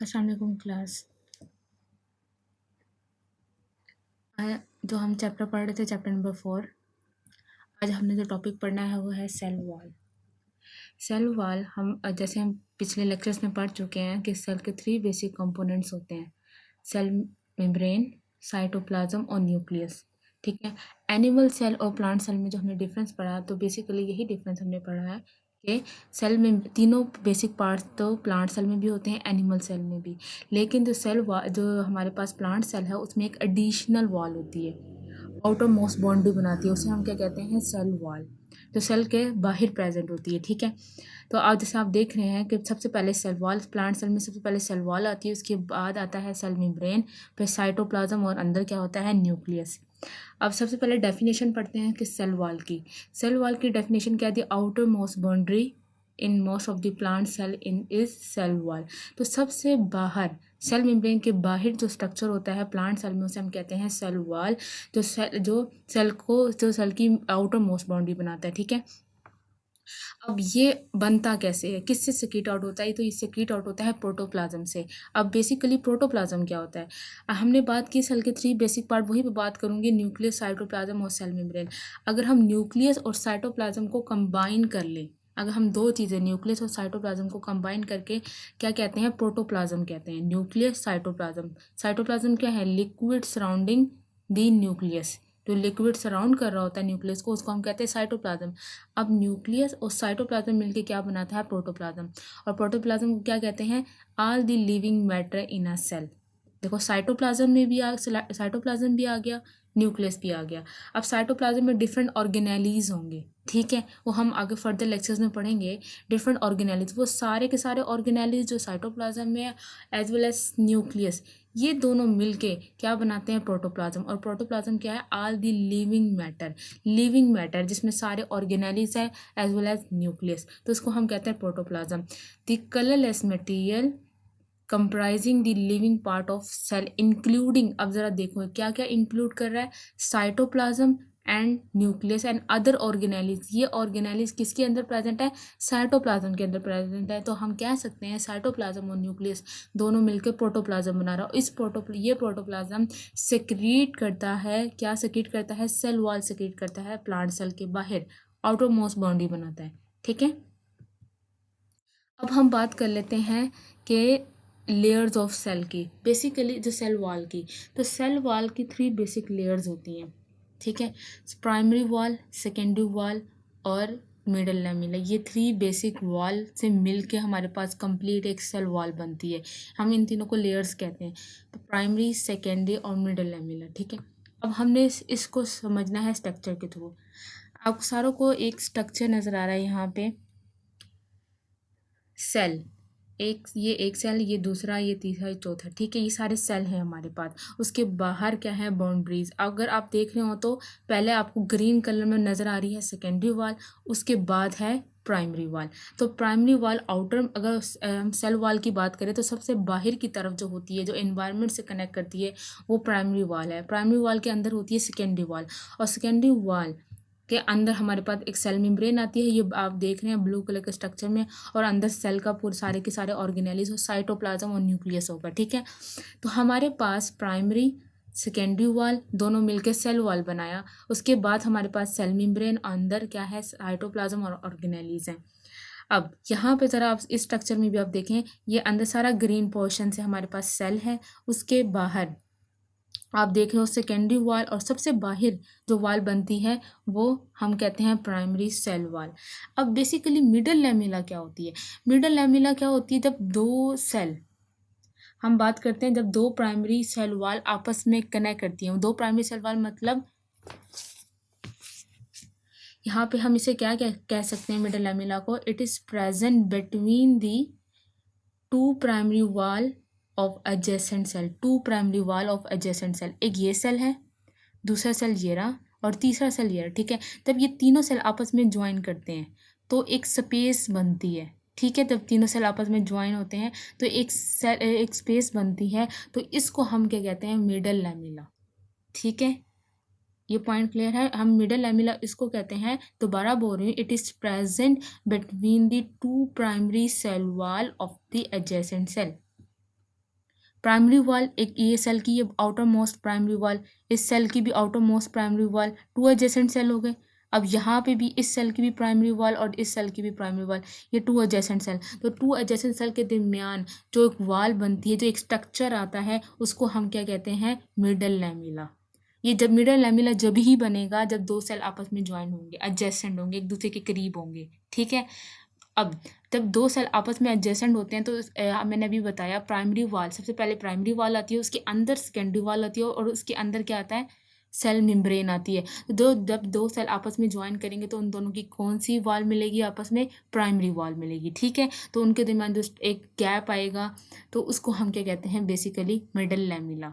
अस्सलाम वालेकुम क्लास। जो हम चैप्टर पढ़ रहे थे चैप्टर नंबर 4। आज हमने जो टॉपिक पढ़ना है वो है सेल वॉल। सेल वॉल हम जैसे हम पिछले लेक्चर्स में पढ़ चुके हैं कि सेल के 3 बेसिक कंपोनेंट्स होते हैं, सेल मेम्ब्रेन, साइटोप्लाज्म और न्यूक्लियस। ठीक है। एनिमल सेल और प्लांट सेल में जो हमने डिफरेंस पढ़ा तो बेसिकली यही डिफरेंस हमने पढ़ा है कि सेल में तीनों बेसिक पार्ट्स तो प्लांट सेल में भी होते हैं, एनिमल सेल में भी। लेकिन जो हमारे पास प्लांट सेल है उसमें एक एडिशनल वॉल होती है, आउटर मोस्ट बाउंड्री बनाती है, उसे हम क्या कहते हैं, सेल वॉल, जो सेल के बाहर प्रेजेंट होती है। ठीक है। तो आज जैसे आप देख रहे हैं कि सबसे पहले सेल वॉल, प्लांट सेल में सबसे पहले सेल वॉल आती है, उसके बाद आता है सेल मेम्ब्रेन, फिर साइटोप्लाज्म और अंदर क्या होता है, न्यूक्लियस। अब सबसे पहले डेफिनेशन पढ़ते हैं कि सेल वॉल की। सेल वॉल की डेफिनेशन क्या दी, outermost boundary in most of the plant cell in is cell wall. तो सबसे बाहर सेल मेम्ब्रेन के बाहर जो स्ट्रक्चर होता है प्लांट सेल में उसे हम कहते हैं सेल वॉल, जो सेल की आउटर मोस्ट बाउंड्री बनाता है। ठीक है। अब ये बनता कैसे है, किससे सेक्रेट आउट होता है, तो ये सेक्रेट आउट होता है प्रोटोप्लाज्म से। अब बेसिकली प्रोटोप्लाज्म क्या होता है, हमने बात की सेल के 3 बेसिक पार्ट, वही पे बात करूंगी, न्यूक्लियस, साइटोप्लाज्म और सेल मेम्ब्रेन। अगर हम न्यूक्लियस और साइटोप्लाज्म को कंबाइन कर लें, अगर हम दो चीज़ें न्यूक्लियस और साइटोप्लाज्म को कंबाइन करके क्या कहते हैं, प्रोटोप्लाज्म कहते हैं। Nucleus, cytoplasm. साइटोप्लाज्म क्या है, लिक्विड सराउंडिंग द न्यूक्लियस, जो लिक्विड सराउंड कर रहा होता है न्यूक्लियस को, उसको हम कहते हैं साइटोप्लाज्म। अब न्यूक्लियस और साइटोप्लाज्म मिलके क्या बनाता है, प्रोटोप्लाज्म। और प्रोटोप्लाज्म को क्या कहते हैं, all the living matter in a cell. देखो साइटोप्लाज्म में भी साइटोप्लाज्म भी आ गया, न्यूक्लियस भी आ गया। अब साइटोप्लाज्म में डिफरेंट ऑर्गेनेलीज होंगे, ठीक है, वो हम आगे फर्दर लेक्चर्स में पढ़ेंगे। डिफरेंट ऑर्गेनेलीज, वो सारे के सारे ऑर्गेनेलीज जो साइटोप्लाज्म में है एज वेल एज न्यूक्लियस, ये दोनों मिलके क्या बनाते हैं, प्रोटोप्लाज्म। और प्रोटोप्लाज्म क्या है, all the living matter, living matter जिसमें सारे ऑर्गेनेलीज है एज वेल एज न्यूक्लियस, तो इसको हम कहते हैं protoplasm. The colourless material comprising the living part of cell including, अब जरा देखो क्या क्या इंक्लूड कर रहा है, cytoplasm and nucleus and other organelles. ये ऑर्गेनेलिज किसके अंदर प्रेजेंट है, साइटोप्लाज्म के अंदर प्रेजेंट है। तो हम कह सकते हैं साइटोप्लाज्म और न्यूक्लियस दोनों मिलकर प्रोटोप्लाज्म बना रहा है। ये प्रोटोप्लाज्म सेक्रीट करता है, क्या सेक्रीट करता है, सेल वॉल सेक्रीट करता है प्लांट सेल के बाहर, आउटर मोस्ट बाउंड्री बनाता है। ठीक है। अब हम बात कर लेते हैं कि लेयर्स ऑफ सेल की, बेसिकली जो सेल वॉल की, तो सेल वॉल की 3 बेसिक लेयर्स होती हैं। ठीक है। प्राइमरी वॉल, सेकेंडरी वॉल और मिडल लैमिला, ये 3 बेसिक वॉल से मिलके हमारे पास कंप्लीट एक सेल वॉल बनती है। हम इन तीनों को लेयर्स कहते हैं, तो प्राइमरी, सेकेंडरी और मिडल लैमिला। ठीक है। अब हमने इसको समझना है स्ट्रक्चर के थ्रू। आप सारों को एक स्ट्रक्चर नज़र आ रहा है यहाँ पे, सेल, ये एक सेल, ये दूसरा, ये तीसरा, ये चौथा। ठीक है, ये सारे सेल हैं हमारे पास। उसके बाहर क्या है, बाउंड्रीज। अगर आप देख रहे हो तो पहले आपको ग्रीन कलर में नज़र आ रही है सेकेंडरी वॉल, उसके बाद है प्राइमरी वॉल। तो प्राइमरी वॉल आउटर, अगर हम सेल वॉल की बात करें तो सबसे बाहर की तरफ जो होती है, जो एनवायरनमेंट से कनेक्ट करती है, वो प्राइमरी वॉल है। प्राइमरी वॉल के अंदर होती है सेकेंडरी वॉल, और सेकेंडरी वॉल के अंदर हमारे पास एक सेल मेम्ब्रेन आती है, ये आप देख रहे हैं ब्लू कलर के स्ट्रक्चर में, और अंदर सेल का पूरे सारे के सारे ऑर्गेनेलिज और साइटोप्लाज्म और न्यूक्लियस होगा। ठीक है। तो हमारे पास प्राइमरी, सेकेंडरी वॉल दोनों मिलकर सेल वॉल बनाया। उसके बाद हमारे पास सेल मेम्ब्रेन, अंदर क्या है, साइटोप्लाज्म और ऑर्गेनेलिज हैं। अब यहाँ पे ज़रा आप इस स्ट्रक्चर में भी आप देखें, ये अंदर सारा ग्रीन पोर्शन से हमारे पास सेल है, उसके बाहर आप देख रहे हो सेकेंडरी वॉल, और सबसे बाहर जो वॉल बनती है वो हम कहते हैं प्राइमरी सेल वॉल। अब बेसिकली मिडल लैमिला क्या होती है, मिडल लैमिला क्या होती है, जब दो सेल, हम बात करते हैं जब दो प्राइमरी सेल वॉल आपस में कनेक्ट करती हैं। दो प्राइमरी सेल वॉल मतलब यहाँ पे हम इसे क्या कह सकते हैं, मिडल लैमिला को, it is present between the two primary wall of adjacent cell, two primary wall of adjacent cell. एक ये सेल है, दूसरा सेल ये रहा, और तीसरा सेल ये रहा। ठीक है। तब ये तीनों सेल आपस में ज्वाइन करते हैं तो एक स्पेस बनती है। ठीक है। तब तीनों सेल आपस में ज्वाइन होते हैं तो एक स्पेस बनती है, तो इसको हम क्या कहते हैं, मिडल लैमिला। ठीक है, ये पॉइंट क्लियर है। हम मिडल लैमिला इसको कहते हैं, दोबारा बोल रही हूँ, it is present between the two primary cell wall of the adjacent cell. Primary wall, एक ये सेल की ये आउटर मोस्ट प्राइमरी वॉल, इस सेल की भी outer most primary wall, 2 adjacent cell हो गए। अब यहाँ पे भी इस सेल की भी प्राइमरी वॉल और इस सेल की भी प्राइमरी वॉल, ये 2 एडजेसेंट सेल। तो 2 एडजेसेंट सेल के दरमियान जो एक वॉल बनती है, जो एक स्ट्रक्चर आता है, उसको हम क्या कहते हैं, मिडल लैमेला। ये जब मिडल लैमेला जब ही बनेगा जब 2 सेल आपस में ज्वाइन होंगे, एडजेसेंट होंगे, एक दूसरे के करीब होंगे, ठीक है। अब जब 2 सेल आपस में एडजेसेंट होते हैं तो मैंने अभी बताया प्राइमरी वॉल, सबसे पहले प्राइमरी वॉल आती है, उसके अंदर सेकेंडरी वॉल आती है और उसके अंदर क्या आता है, सेल मेम्ब्रेन आती है। जब 2 सेल आपस में ज्वाइन करेंगे तो उन दोनों की कौन सी वॉल मिलेगी आपस में, प्राइमरी वॉल मिलेगी, ठीक है। तो उनके दरमियान जो एक गैप आएगा तो उसको हम क्या कहते हैं, बेसिकली मिडल लैमेला।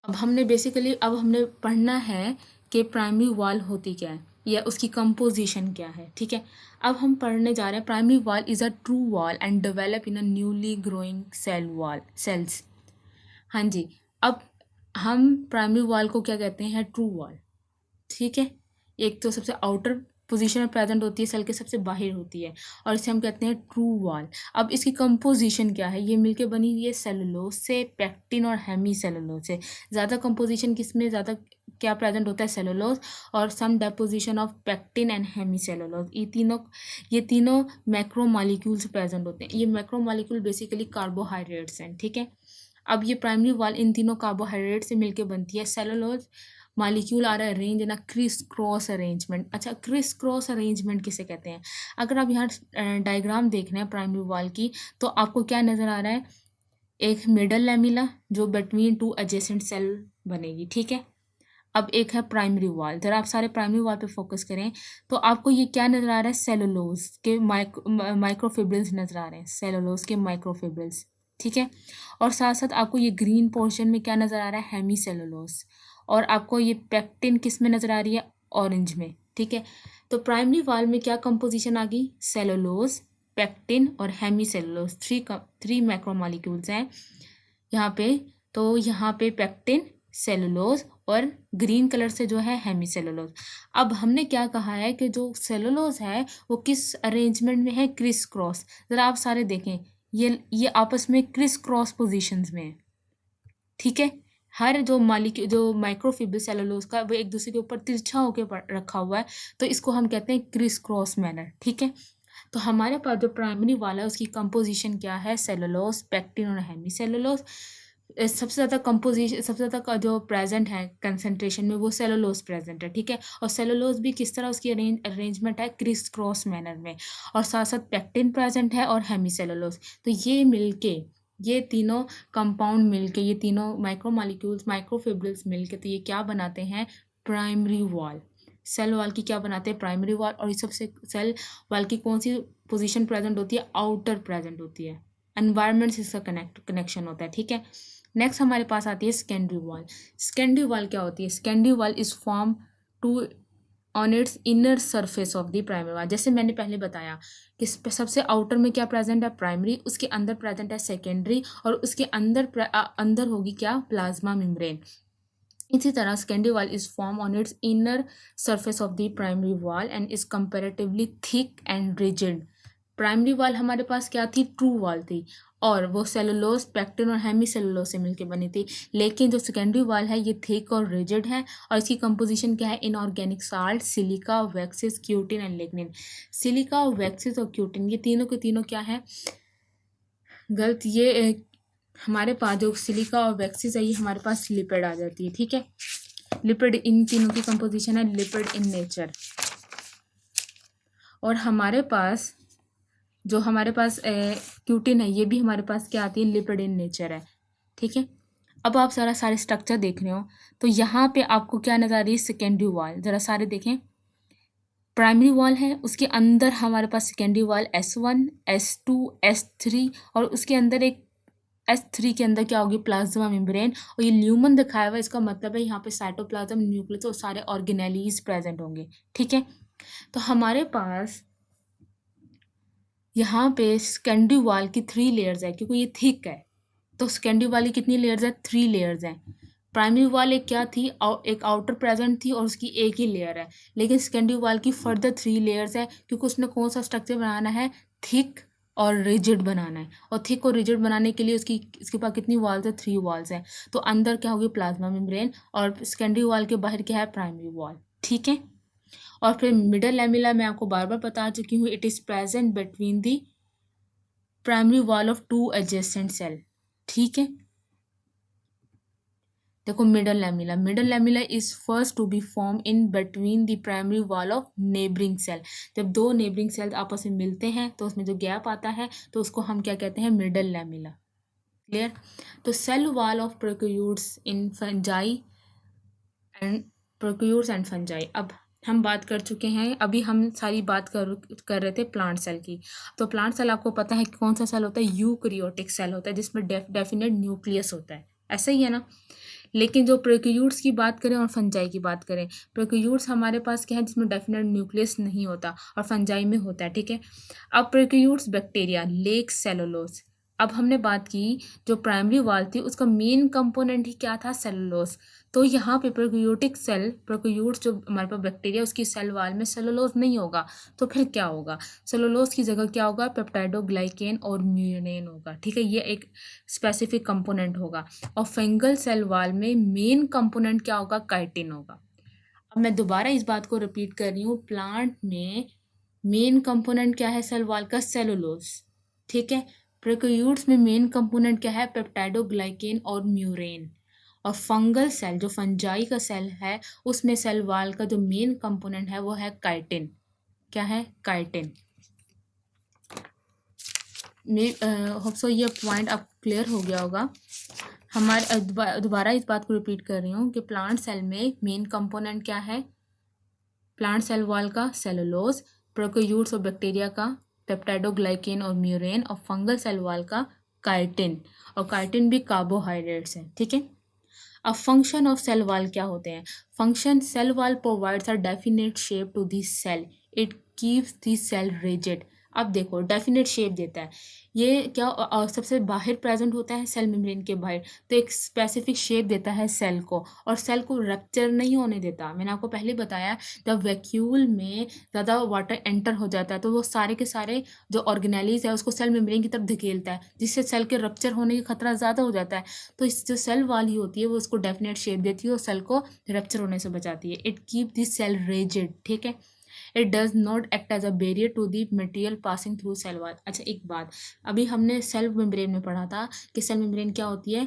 अब हमने पढ़ना है कि प्राइमरी वॉल होती क्या है या उसकी कंपोजिशन क्या है, ठीक है। अब हम पढ़ने जा रहे हैं primary wall is a true wall and develop in a newly growing cells. हाँ जी। अब हम प्राइमरी वॉल को क्या कहते हैं, ट्रू वॉल, ठीक है। एक तो सबसे आउटर पोजीशन में प्रेजेंट होती है, सेल के सबसे बाहर होती है, और इसे हम कहते हैं ट्रू वॉल। अब इसकी कंपोजिशन क्या है, ये मिलके बनी हुई है सेलुलोज से, पेक्टिन और हेमी सेलुलोज से। ज़्यादा कंपोजिशन किसमें ज़्यादा क्या प्रेजेंट होता है, सेलुलोज, और some deposition of pectin and hemicellulose. ये तीनों मैक्रो मॉलिक्यूल्स प्रेजेंट होते हैं। ये मैक्रो मॉलिक्यूल बेसिकली कार्बोहाइड्रेट्स हैं, ठीक है। अब ये प्राइमरी वॉल इन तीनों कार्बोहाइड्रेट से मिलकर बनती है। Cellulose molecule are arrange in a criss cross arrangement. अच्छा, क्रिस क्रॉस अरेंजमेंट किसे कहते हैं? अगर आप यहाँ डायग्राम देख रहे हैं प्राइमरी वॉल की, तो आपको क्या नज़र आ रहा है, एक मिडल लैमेला जो बिटवीन 2 एडजेसेंट सेल बनेगी, ठीक है। अब एक है प्राइमरी वॉल। जरा आप सारे प्राइमरी वॉल पे फोकस करें तो आपको ये क्या नज़र आ रहा है, सेलुलोज के माइक्रोफिब्रिल्स नज़र आ रहे हैं, सेलुलोज के माइक्रोफिब्रिल्स, ठीक है। और साथ साथ आपको ये ग्रीन पोर्शन में क्या नज़र आ रहा है, हेमी सेलुलोज। और आपको ये पेक्टिन किस में नज़र आ रही है, ऑरेंज में, ठीक है। तो प्राइमरी वॉल में क्या कंपोजिशन आ गई, सेलुलोज, पेक्टिन और हेमी सेलुलोज, थ्री मैक्रोमोलिक्यूल्स हैं यहाँ पे। तो यहाँ पे पेक्टिन, सेलुलोज और ग्रीन कलर से जो है हेमी सेलुलोज। अब हमने क्या कहा है कि जो सेलुलोज है वो किस अरेंजमेंट में है, क्रिस क्रॉस। ज़रा आप सारे देखें, ये आपस में क्रिस क्रॉस पोजीशंस में है, ठीक है। हर जो माइक्रोफिब्रिल सेलुलोज का वो एक दूसरे के ऊपर तिरछा होकर रखा हुआ है, तो इसको हम कहते हैं क्रिस क्रॉस मैनर, ठीक है। तो हमारे पास जो प्राइमरी वाला है उसकी कंपोजिशन क्या है, सेलुलोज, पेक्टिन और हेमी सेलुलोज। सबसे ज़्यादा जो प्रेजेंट है कंसंट्रेशन में वो सेलुलोज प्रेजेंट है, ठीक है। और सेलुलोज भी किस तरह उसकी अरेंजमेंट है, क्रिस क्रॉस मैनर में। और साथ साथ पेक्टिन प्रेजेंट है और हेमी सेलुलोज। तो ये तीनों कंपाउंड मिलके, ये तीनों माइक्रोमॉलिक्यूल्स, माइक्रोफिब्रिल्स मिलके, तो ये क्या बनाते हैं, प्राइमरी वॉल। सेल वॉल की क्या बनाते हैं, प्राइमरी वॉल। और इस सबसे सेल वॉल की कौन सी पोजीशन प्रेजेंट होती है, आउटर प्रेजेंट होती है, एनवायरनमेंट से इसका कनेक्शन होता है, ठीक है। नेक्स्ट हमारे पास आती है सेकेंडरी वॉल। सेकेंडरी वॉल क्या होती है, secondary wall is form to on its inner surface of the primary wall. जैसे मैंने पहले बताया कि सबसे आउटर में क्या प्रेजेंट है, प्राइमरी, उसके अंदर प्रेजेंट है सेकेंडरी, और उसके अंदर होगी क्या, प्लाज्मा मेम्ब्रेन। इसी तरह secondary wall is form on its inner surface of the primary wall and is comparatively thick and rigid. Primary wall हमारे पास क्या थी, ट्रू वॉल थी, और वो सेलुलोज, पेक्टिन और हेमी सेलुलोज से मिलकर बनी थी। लेकिन जो सेकेंडरी वॉल है ये थिक और रिजिड है, और इसकी कंपोजिशन क्या है, inorganic salt, silica, waxes, cutin and lignin. Silica, waxes और क्यूटिन ये तीनों के तीनों क्या है, गलत, हमारे पास जो सिलिका और वैक्सिस है ये हमारे पास लिपिड आ जाती है, ठीक है। लिपिड, इन तीनों की कंपोजिशन है लिपिड इन नेचर। और हमारे पास क्यूटिन है, ये भी हमारे पास क्या आती है, लिपिड इन नेचर है, ठीक है। अब आप सारे स्ट्रक्चर देख रहे हो, तो यहाँ पे आपको क्या नजर आ रही है, सेकेंडरी वॉल। जरा सारे देखें, प्राइमरी वॉल है, उसके अंदर हमारे पास secondary wall S1, S2, S3, और उसके अंदर एक S3 के अंदर क्या होगी, प्लाज्मा मेम्ब्रेन। और ये ल्यूमन दिखाया हुआ है, इसका मतलब है यहाँ पे साइटोप्लाज्म, न्यूक्लियस और सारे ऑर्गेनेलीज प्रेजेंट होंगे, ठीक है। तो हमारे पास यहाँ पे सेकेंडरी वॉल की 3 लेयर्स है, क्योंकि ये थिक है, तो सेकेंडरी वॉल की कितनी लेयर्स है, 3 लेयर्स हैं। प्राइमरी वॉल एक क्या थी, एक आउटर प्रेजेंट थी और उसकी एक ही लेयर है। लेकिन सेकेंडरी वॉल की फर्दर 3 लेयर्स है, क्योंकि उसने कौन सा स्ट्रक्चर बनाना है, थिक, और रिजिड बनाना है, और थिक और रिजिड बनाने के लिए इसके पास कितनी वॉल्स है, 3 वॉल्स हैं। तो अंदर क्या होगी, प्लाज्मा मेम्ब्रेन, और सेकेंडरी वॉल के बाहर क्या है, प्राइमरी वॉल, ठीक है। और फिर मिडल लैमेला मैं आपको बार बार बता चुकी हूँ, it is present between the primary wall of 2 adjacent cell, ठीक है। देखो middle lamella is first to be form in between the primary wall of neighbouring cell. जब दो नेबरिंग सेल आपस में मिलते हैं तो उसमें जो गैप आता है तो उसको हम क्या कहते हैं, मिडल लैमेला, क्लियर। तो सेल वॉल ऑफ प्रोक्यूट्स इन फंजाई एंड फंजाई। अब हम बात कर चुके हैं, अभी हम सारी बात कर रहे थे प्लांट सेल की। तो प्लांट सेल आपको पता है कि कौन सा सेल होता है, यूकैरियोटिक सेल होता है, जिसमें डेफिनेट न्यूक्लियस होता है, ऐसा ही है ना। लेकिन जो प्रोक्यूट्स की बात करें और फंजाई की बात करें, प्रोक्यूट्स हमारे पास क्या है, जिसमें डेफिनेट न्यूक्लियस नहीं होता, और फंजाई में होता है, ठीक है। अब प्रोक्यूट्स बैक्टीरिया लेक सेलुलोज। अब हमने बात की, जो प्राइमरी वाल थी उसका मेन कंपोनेंट ही क्या था, सेलुलोज। तो यहाँ पे प्रोक्यूट्स जो हमारे पास बैक्टीरिया, उसकी सेल वाल में सेलुलोज नहीं होगा, तो फिर क्या होगा, सेलुलोज की जगह क्या होगा, पेप्टाइडोग्लाइकेन और म्यूरेन होगा, ठीक है। ये एक स्पेसिफिक कंपोनेंट होगा। और फंगल सेल वाल में मेन कंपोनेंट क्या होगा, काइटिन होगा। अब मैं दोबारा इस बात को रिपीट कर रही हूँ, प्लांट में मेन कंपोनेंट क्या है सेल वॉल का, सेलुलोज, ठीक है। प्रोक्यूट्स में मेन कंपोनेंट क्या है, पेप्टाइडोग्लाइकेन और म्यूरेन। और फंगल सेल, जो फंजाई का सेल है, उसमें सेल वॉल का जो मेन कंपोनेंट है वो है काइटिन। क्या है, काइटिन। होप सो ये पॉइंट अब क्लियर हो गया होगा। हमारे दोबारा इस बात को रिपीट कर रही हूँ कि प्लांट सेल में मेन कंपोनेंट क्या है, प्लांट सेल वॉल का सेलुलोज, प्रोक्यूट्स और बैक्टीरिया का पेप्टाइडोग्लाइकेन और म्यूरेन, और फंगल सेल वॉल का काइटिन। और काइटिन भी कार्बोहाइड्रेट्स हैं, ठीक है। अब फंक्शन ऑफ सेल वॉल क्या होते हैं, function, cell wall provides a definite shape to the cell, it keeps the cell rigid. अब देखो, डेफिनेट शेप देता है, ये क्या सबसे बाहर प्रेजेंट होता है सेल मेम्ब्रेन के बाहर, तो एक स्पेसिफिक शेप देता है सेल को, और सेल को रप्चर नहीं होने देता। मैंने आपको पहले बताया, जब वैक्यूल में ज़्यादा वाटर एंटर हो जाता है तो वो सारे के सारे जो ऑर्गेनेलीज है उसको सेल मेम्ब्रेन की तरफ धकेलता है, जिससे सेल के रप्चर होने का खतरा ज़्यादा हो जाता है। तो इस जो सेल वाली होती है वो उसको डेफिनेट शेप देती है और सेल को रप्चर होने से बचाती है। It keep this cell rigid, ठीक है। It does not act as a barrier to the material passing through cell wall. अच्छा एक बात, अभी हमने सेल मेम्ब्रेन में पढ़ा था कि सेल मेम्ब्रेन क्या होती है,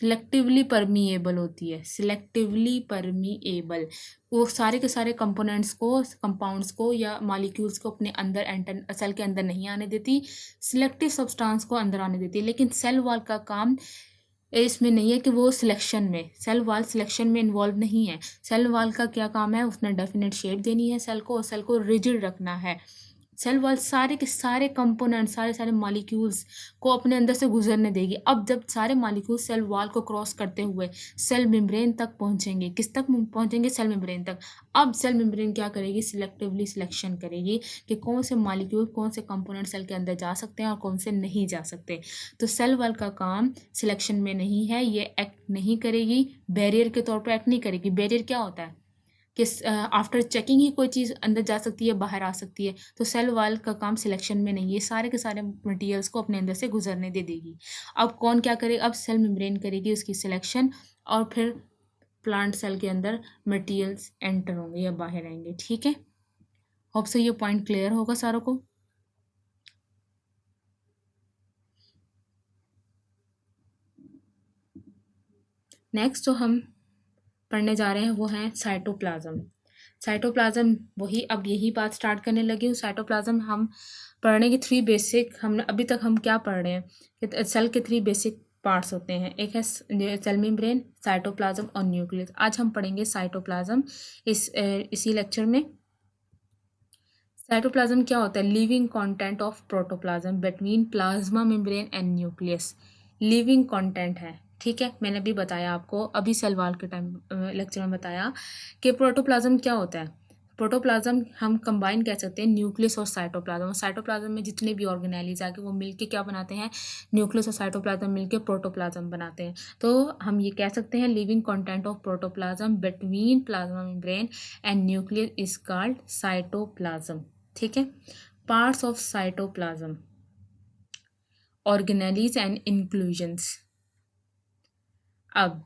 सिलेक्टिवली परमिएबल होती है, सिलेक्टिवली परमिएबल। वो सारे के सारे कंपोनेंट्स को, कंपाउंड्स को या मॉलिक्यूल्स को अपने अंदर एंटर, सेल के अंदर नहीं आने देती, सिलेक्टिव सब्सटेंस को अंदर आने देती है। लेकिन सेल वॉल का काम इसमें नहीं है कि वो सिलेक्शन में, सेल वॉल सिलेक्शन में इन्वॉल्व नहीं है। सेल वॉल का क्या काम है, उसने डेफिनेट शेप देनी है सेल को, और सेल को रिजिड रखना है। सेल वॉल सारे के सारे कंपोनेंट, सारे सारे मॉलिक्यूल्स को अपने अंदर से गुजरने देगी। अब जब सारे मॉलिक्यूल सेल वॉल को क्रॉस करते हुए सेल मेम्ब्रेन तक पहुंचेंगे, किस तक पहुंचेंगे, सेल मेम्ब्रेन तक। अब सेल मेम्ब्रेन क्या करेगी, सिलेक्टिवली सिलेक्शन करेगी कि कौन से मॉलिक्यूल, कौन से कंपोनेंट सेल के अंदर जा सकते हैं और कौन से नहीं जा सकते। तो सेल वॉल का काम सिलेक्शन में नहीं है, ये एक्ट नहीं करेगी, बैरियर के तौर पर एक्ट नहीं करेगी। बैरियर क्या होता है कि आफ्टर चेकिंग ही कोई चीज़ अंदर जा सकती है, बाहर आ सकती है। तो सेल वॉल का काम सिलेक्शन में नहीं है, सारे के सारे मटेरियल्स को अपने अंदर से गुजरने दे देगी। अब कौन क्या करेगा, अब सेल मेम्ब्रेन करेगी उसकी सिलेक्शन, और फिर प्लांट सेल के अंदर मटेरियल्स एंटर होंगे या बाहर आएंगे, ठीक है। होप से ये पॉइंट क्लियर होगा सारों को। नेक्स्ट जो हम पढ़ने जा रहे हैं वो है साइटोप्लाज्म। साइटोप्लाज्म वही, अब यही बात स्टार्ट करने लगी हूँ। साइटोप्लाज्म हम पढ़ने की 3 बेसिक, हम अभी तक हम क्या पढ़ रहे हैं कि सेल के 3 बेसिक पार्ट्स होते हैं, एक है सेल मेम्ब्रेन, साइटोप्लाज्म और न्यूक्लियस। आज हम पढ़ेंगे साइटोप्लाज्म इसी लेक्चर में। साइटोप्लाज्म क्या होता है, living content of protoplasm between plasma membrane and nucleus. Living content है, ठीक है। मैंने अभी बताया आपको, अभी सेल वॉल के टाइम लेक्चर में बताया कि प्रोटोप्लाज्म क्या होता है। प्रोटोप्लाज्म हम कंबाइन कह सकते हैं न्यूक्लियस और साइटोप्लाज्म। साइटोप्लाज्म में जितने भी ऑर्गेनेलीज आके वो मिलके क्या बनाते हैं, न्यूक्लियस और साइटोप्लाज्म मिलके प्रोटोप्लाज्म बनाते हैं। तो हम ये कह सकते हैं living content of protoplasm between plasma membrane and nucleus is called cytoplasm, ठीक है। Parts of cytoplasm, organelles and inclusions. अब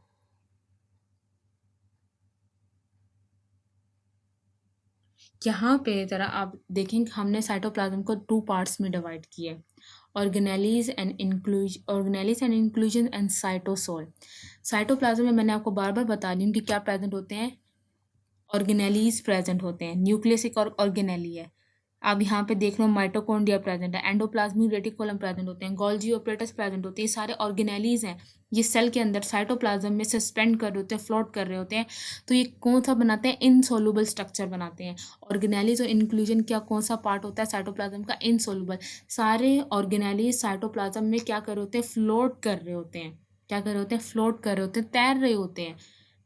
यहाँ पे ज़रा आप देखेंगे हमने साइटोप्लाज्म को 2 पार्ट्स में डिवाइड किया है, organelles and inclusion and cytosol. Cytoplasm में मैंने आपको बार बार बता दी हूँ कि क्या प्रेजेंट होते हैं, ऑर्गेनेलीज प्रेजेंट होते हैं, न्यूक्लियस एक और ऑर्गेनेली है। आप यहाँ पे देख रहे हो माइटोकॉन्ड्रिया प्रेजेंट है, एंडोप्लाज्मिक रेटिकुलम प्रेजेंट होते हैं, गोल्जी ऑपरेटस प्रेजेंट होते हैं, ये सारे ऑर्गेनेलीज हैं। ये सेल के अंदर साइटोप्लाज्म में सस्पेंड कर रहे होते हैं, फ्लोट कर रहे होते हैं। तो ये कौन सा बनाते हैं, इनसोल्यूबल स्ट्रक्चर बनाते हैं। ऑर्गेनेलीज और इंक्लूजन क्या कौन सा पार्ट होता है साइटोप्लाज्म का, इनसोल्यूबल। सारे ऑर्गेनेलीज साइटोप्लाज्म में क्या कर रहे होते हैं, फ्लोट कर रहे होते हैं। क्या कर रहे होते हैं, फ्लोट कर रहे होते हैं, तैर रहे होते हैं।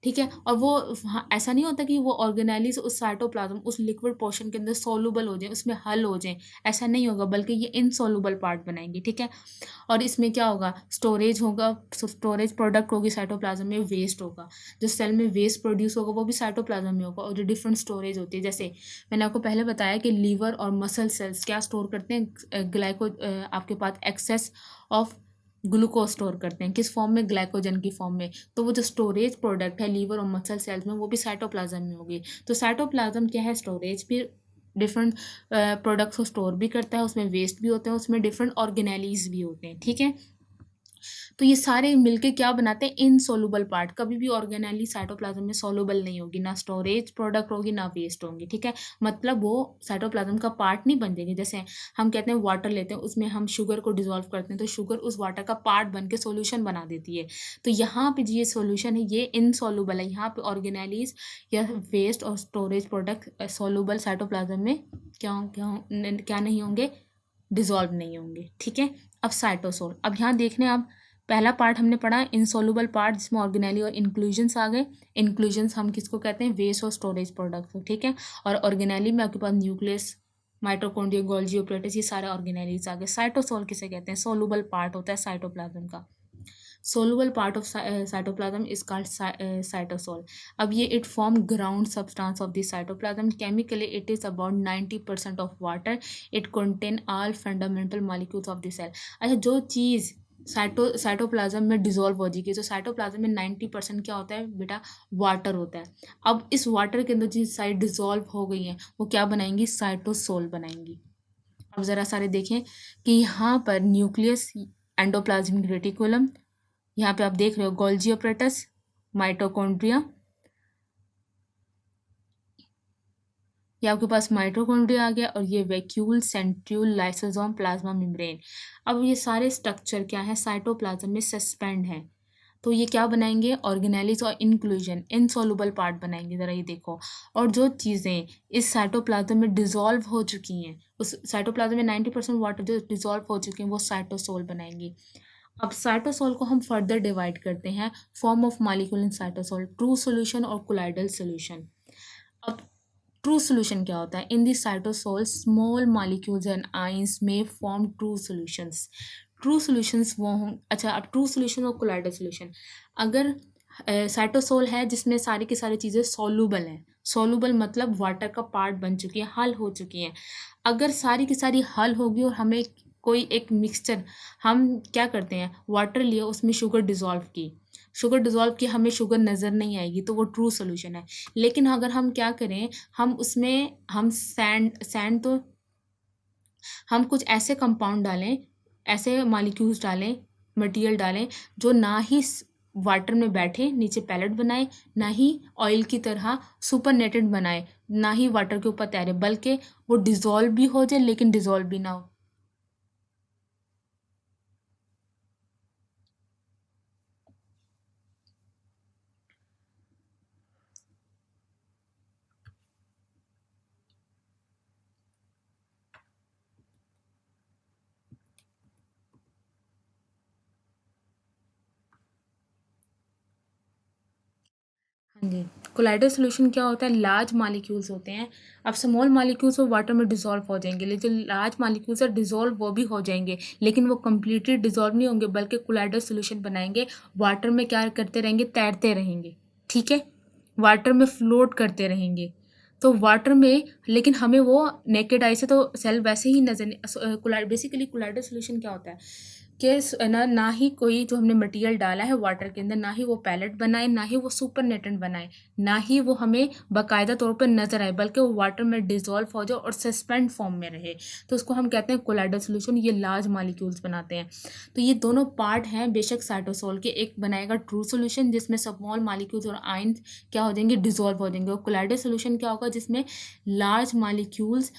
ठीक है, और वो ऐसा नहीं होता कि वो ऑर्गेनेलीज उस साइटोप्लाज्म उस लिक्विड पोर्शन के अंदर सोलूबल हो जाए, उसमें हल हो जाए, ऐसा नहीं होगा, बल्कि ये इनसोलूबल पार्ट बनाएंगे। ठीक है, और इसमें क्या होगा, स्टोरेज होगा, स्टोरेज प्रोडक्ट होगी साइटोप्लाज्म में, वेस्ट होगा, जो सेल में वेस्ट प्रोड्यूस होगा वो भी साइटोप्लाज्म में होगा। और जो डिफरेंट स्टोरेज होती है, जैसे मैंने आपको पहले बताया कि लीवर और मसल सेल्स क्या स्टोर करते हैं, आपके पास एक्सेस ऑफ ग्लूकोज स्टोर करते हैं, किस फॉर्म में, ग्लाइकोजन की फॉर्म में। तो वो जो स्टोरेज प्रोडक्ट है लीवर और मसल सेल्स में, वो भी साइटोप्लाज्म में होगी। तो साइटोप्लाज्म क्या है, स्टोरेज भी डिफरेंट प्रोडक्ट्स को स्टोर भी करता है, उसमें वेस्ट भी होते हैं, उसमें डिफरेंट ऑर्गेनेलीज भी होते हैं। ठीक है, तो ये सारे मिलके क्या बनाते हैं, इनसोलूबल पार्ट। कभी भी ऑर्गेनेली साइटोप्लाज्म में सोलूबल नहीं होगी, ना स्टोरेज प्रोडक्ट होगी ना वेस्ट होंगी। ठीक है, मतलब वो साइटोप्लाज्म का पार्ट नहीं बन जाएगी। जैसे हम कहते हैं वाटर लेते हैं, उसमें हम शुगर को डिजोल्व करते हैं, तो शुगर उस वाटर का पार्ट बन के सोल्यूशन बना देती है। तो यहाँ पे ये सोल्यूशन है, ये इनसोलूबल है। यहाँ पे ऑर्गेनेलीज या वेस्ट और स्टोरेज प्रोडक्ट सोलूबल साइटोप्लाज्म में क्या क्या क्या नहीं होंगे, डिजोल्व नहीं होंगे। ठीक है, अब साइटोसोल। अब यहाँ देखने आप पहला पार्ट हमने पढ़ा इनसोलूबल पार्ट, जिसमें ऑर्गेनेली और इंक्लूजन्स आ गए। इंक्लूजन्स हम किसको कहते हैं, वेस्ट और स्टोरेज प्रोडक्ट को। ठीक है, और ऑर्गेनेली में आपके पास न्यूक्लियस, माइटोकॉन्ड्रिया, गोल्जी ऑपरेटस, ये सारे ऑर्गेनेलीज आ गए। साइटोसोल किसे कहते हैं, सोलूबल पार्ट होता है साइटोप्लाज्म का। Soluble part of cytoplasm is called cytosol. अब ये it form ground substance of the cytoplasm. Chemically it is about 90% of water. It contain all fundamental molecules of the cell. अच्छा, जो चीज़ cytoplasm में dissolve हो जाएगी, तो cytoplasm में 90% क्या होता है बेटा, वाटर होता है। अब इस वाटर के अंदर जो साइड डिजोल्व हो गई है, वो क्या बनाएंगी, साइटोसोल बनाएंगी। अब ज़रा सारे देखें कि यहाँ पर न्यूक्लियस, एंडोप्लाज्मिक रेटिकुलम, यहाँ पे आप देख रहे हो गोल्जी ऑपरेटस, माइटोकॉन्ड्रिया, ये आपके पास माइटोकॉन्ड्रिया आ गया, और ये vacuole, centriole, lysosome, plasma membrane. अब ये सारे स्ट्रक्चर क्या है, साइटोप्लाज्म में सस्पेंड है। तो ये क्या बनाएंगे, ऑर्गेनेलिस और इंक्लूजन, इनसोलूबल पार्ट बनाएंगे। ज़रा ये देखो, और जो चीज़ें इस साइटोप्लाज्म में डिजोल्व हो चुकी हैं, उस साइटोप्लाज्म में 90% वाटर जो डिजोल्व हो चुके हैं, वो साइटोसोल बनाएंगी। अब साइटोसोल को हम फर्दर डिवाइड करते हैं, form of molecule in cytosol, true solution और कोलाइडल सॉल्यूशन। अब ट्रू सॉल्यूशन क्या होता है, in the cytosol small molecules and ions में form true solutions. True solutions वो हों, अच्छा, अब ट्रू सॉल्यूशन और कोलाइडल सॉल्यूशन। अगर साइटोसोल है जिसमें सारी की सारी चीज़ें सॉल्यूबल हैं, सॉल्यूबल मतलब वाटर का पार्ट बन चुकी है, हल हो चुकी हैं। अगर सारी की सारी हल होगी और हमें कोई एक मिक्सचर, हम क्या करते हैं, वाटर लिया, उसमें शुगर डिज़ोल्व की, शुगर डिज़ोल्व की, हमें शुगर नज़र नहीं आएगी, तो वो ट्रू सोल्यूशन है। लेकिन अगर हम क्या करें, हम उसमें हम सैंड तो हम कुछ ऐसे कंपाउंड डालें, ऐसे मॉलिक्यूल्स डालें, मटेरियल डालें, जो ना ही वाटर में बैठे नीचे पैलेट बनाए, ना ही ऑयल की तरह सुपरनेटेड बनाए, ना ही वाटर के ऊपर तैरे, बल्कि वो डिज़ोल्व भी हो जाए लेकिन डिज़ोल्व भी ना हो। हाँ जी, कोलाइडल सॉल्यूशन क्या होता है, लार्ज मॉलिक्यूल्स होते हैं। अब स्मॉल मॉलिक्यूल्स वो वाटर में डिसॉल्व हो जाएंगे, लेकिन लार्ज मॉलिक्यूल्स है डिसॉल्व वो भी हो जाएंगे, लेकिन वो कम्प्लीटली डिसॉल्व नहीं होंगे, बल्कि कोलाइडल सॉल्यूशन बनाएंगे। वाटर में क्या करते रहेंगे, तैरते रहेंगे। ठीक है, वाटर में फ्लोट करते रहेंगे। तो वाटर में, लेकिन हमें वो नेकेड आई से तो सेल वैसे ही नजर नहीं, बेसिकली कोलाइडल सॉल्यूशन क्या होता है कि ना ही कोई जो हमने मटेरियल डाला है वाटर के अंदर, ना ही वो पैलेट बनाए, ना ही वो सुपरनेटेंट बनाए, ना ही वो हमें बाकायदा तौर पर नजर आए, बल्कि वो वाटर में डिजोल्व हो जाए और सस्पेंड फॉर्म में रहे, तो उसको हम कहते हैं कोलाइडल सोल्यूशन। ये लार्ज मॉलिक्यूल्स बनाते हैं। तो ये दोनों पार्ट हैं बेशक साइटोसोल के। एक बनाएगा ट्रू सोल्यूशन जिसमें स्मॉल मॉलिक्यूल्स और आयन क्या हो जाएंगे, डिजोल्व हो जाएंगे, और कोलाइडल सोल्यूशन क्या होगा, जिसमें लार्ज मॉलिक्यूल्स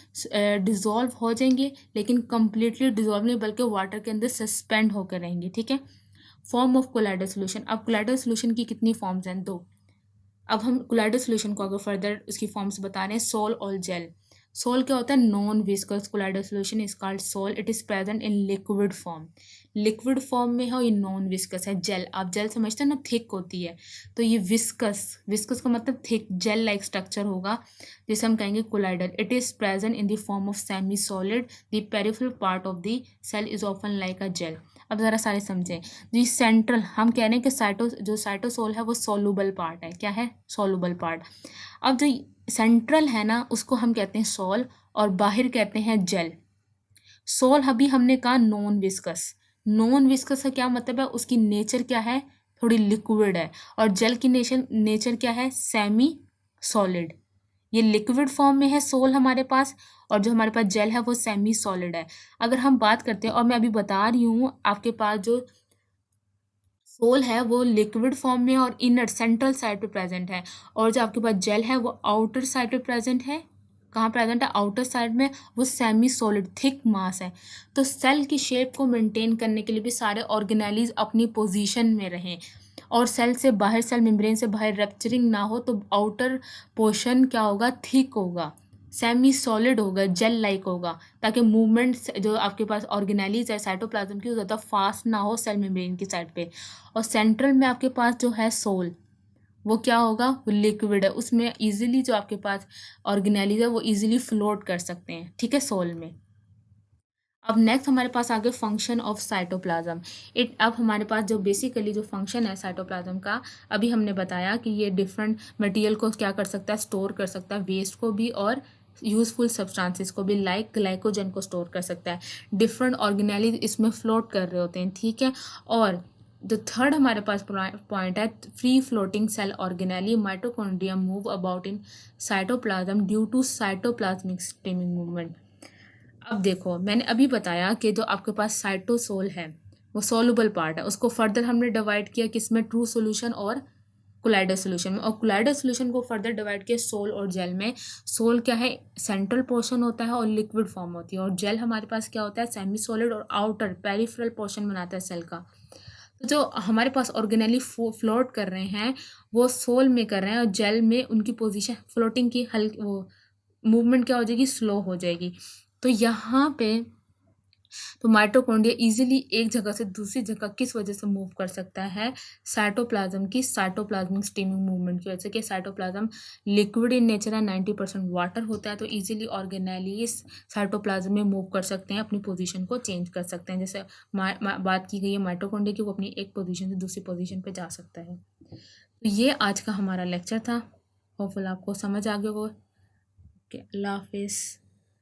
डिजोल्व हो जाएंगे, लेकिन कंप्लीटली डिजोल्व नहीं, बल्कि वाटर के अंदर सस्पेंड होकर रहेंगे। ठीक है। Form of colloidal solution. अब कोलाइडल सोल्यूशन की कितनी फॉर्म्स हैं? दो। अब हम कोलाइडल सोल्यूशन को अगर फर्दर उसकी फॉर्म्स बता रहे हैं, सोल और जेल। सोल क्या होता है? Non viscous colloidal solution is called sol. It is present in liquid form. Liquid form में है, ये नॉन विस्कस है। जेल, आप जेल समझते हैं ना, थिक होती है, तो ये विस्कस, विस्कस का मतलब थिक, जेल लाइक स्ट्रक्चर होगा, जिसे हम कहेंगे colloidal. It is present in the form of semi solid. The peripheral part of the cell is often like a gel. अब ज़रा सारे समझें। जी सेंट्रल, हम कह रहे हैं कि जो साइटोसोल है वो सोलूबल पार्ट है। क्या है? Soluble part. अब जो सेंट्रल है ना, उसको हम कहते हैं सोल, और बाहर कहते हैं जेल। सोल अभी हमने कहा नॉन विस्कस। नॉन विस्कस का क्या मतलब है? उसकी नेचर क्या है? थोड़ी लिक्विड है। और जेल की नेचर क्या है? Semi solid. ये लिक्विड फॉर्म में है सोल हमारे पास, और जो हमारे पास जेल है वो सेमी सॉलिड है। अगर हम बात करते हैं, और मैं अभी बता रही हूँ आपके पास जो सोल है वो लिक्विड फॉर्म में और इनर सेंट्रल साइड पे प्रेजेंट है, और जो आपके पास जेल है वो आउटर साइड पे प्रेजेंट है। कहाँ प्रेजेंट है? आउटर साइड में। वो सेमी सॉलिड थिक मास है। तो सेल की शेप को मेंटेन करने के लिए भी सारे ऑर्गेनेलीज अपनी पोजीशन में रहें, और सेल से बाहर, सेल मेम्ब्रेन से बाहर रप्चरिंग ना हो, तो आउटर पोर्शन क्या होगा? थिक होगा, सेमी सॉलिड होगा, जेल लाइक होगा, ताकि मूवमेंट जो आपके पास ऑर्गेनेलीज है साइटोप्लाज्म की, वो ज़्यादा फास्ट ना हो सेल मेम्ब्रेन की साइड पे। और सेंट्रल में आपके पास जो है सोल, वो क्या होगा? वो लिक्विड है, उसमें इजीली जो आपके पास ऑर्गेनेलीज है वो इजीली फ्लोट कर सकते हैं। ठीक है, सोल में। अब नेक्स्ट हमारे पास आ गया फंक्शन ऑफ साइटोप्लाज्म। अब हमारे पास जो बेसिकली जो फंक्शन है साइटोप्लाज्म का, अभी हमने बताया कि ये डिफरेंट मटेरियल को क्या कर सकता है? स्टोर कर सकता है, वेस्ट को भी और यूजफुल सब्सटेंसेस को भी, लाइक ग्लाइकोजन को स्टोर कर सकता है। डिफरेंट ऑर्गेनेलीज इसमें फ्लोट कर रहे होते हैं। ठीक है। और जो थर्ड हमारे पास पॉइंट है, free floating cell organelle mitochondria move about in cytoplasm due to cytoplasmic streaming movement. अब देखो, मैंने अभी बताया कि जो आपके पास साइटोसोल है वो सोलुबल पार्ट है, उसको फर्दर हमने डिवाइड किया किसमें? ट्रू सोल्यूशन और कोलाइडल सोल्यूशन में। और कोलाइडल सोल्यूशन को फर्दर डिवाइड किया सोल और जेल में। सोल क्या है? सेंट्रल पोर्शन होता है और लिक्विड फॉर्म होती है, और जेल हमारे पास क्या होता है? सेमी सॉलिड और आउटर पेरिफेरल पोर्शन बनाता है सेल का। तो जो हमारे पास ऑर्गेनेली फ्लोट कर रहे हैं वो सोल में कर रहे हैं, और जेल में उनकी पोजीशन फ्लोटिंग की हल्की वो मूवमेंट क्या हो जाएगी? स्लो हो जाएगी। तो यहाँ पे तो माइटोकॉन्ड्रिया इजीली एक जगह से दूसरी जगह किस वजह से मूव कर सकता है? साइटोप्लाज्म की साइटोप्लाज्मिक स्टीमिंग मूवमेंट की वजह से। कि साइटोप्लाज्म लिक्विड इन नेचर है, 90% वाटर होता है, तो इजीली ऑर्गेनेलीज साइटोप्लाज्म में मूव कर सकते हैं, अपनी पोजीशन को चेंज कर सकते हैं। जैसे बात की गई है माइटोकॉन्ड्रिया की, वो अपनी एक पोजीशन से दूसरी पोजीशन पे जा सकता है। तो ये आज का हमारा लेक्चर था। होपफुल आपको समझ आ गया होगा। ओके, अल्लाह हाफिज़।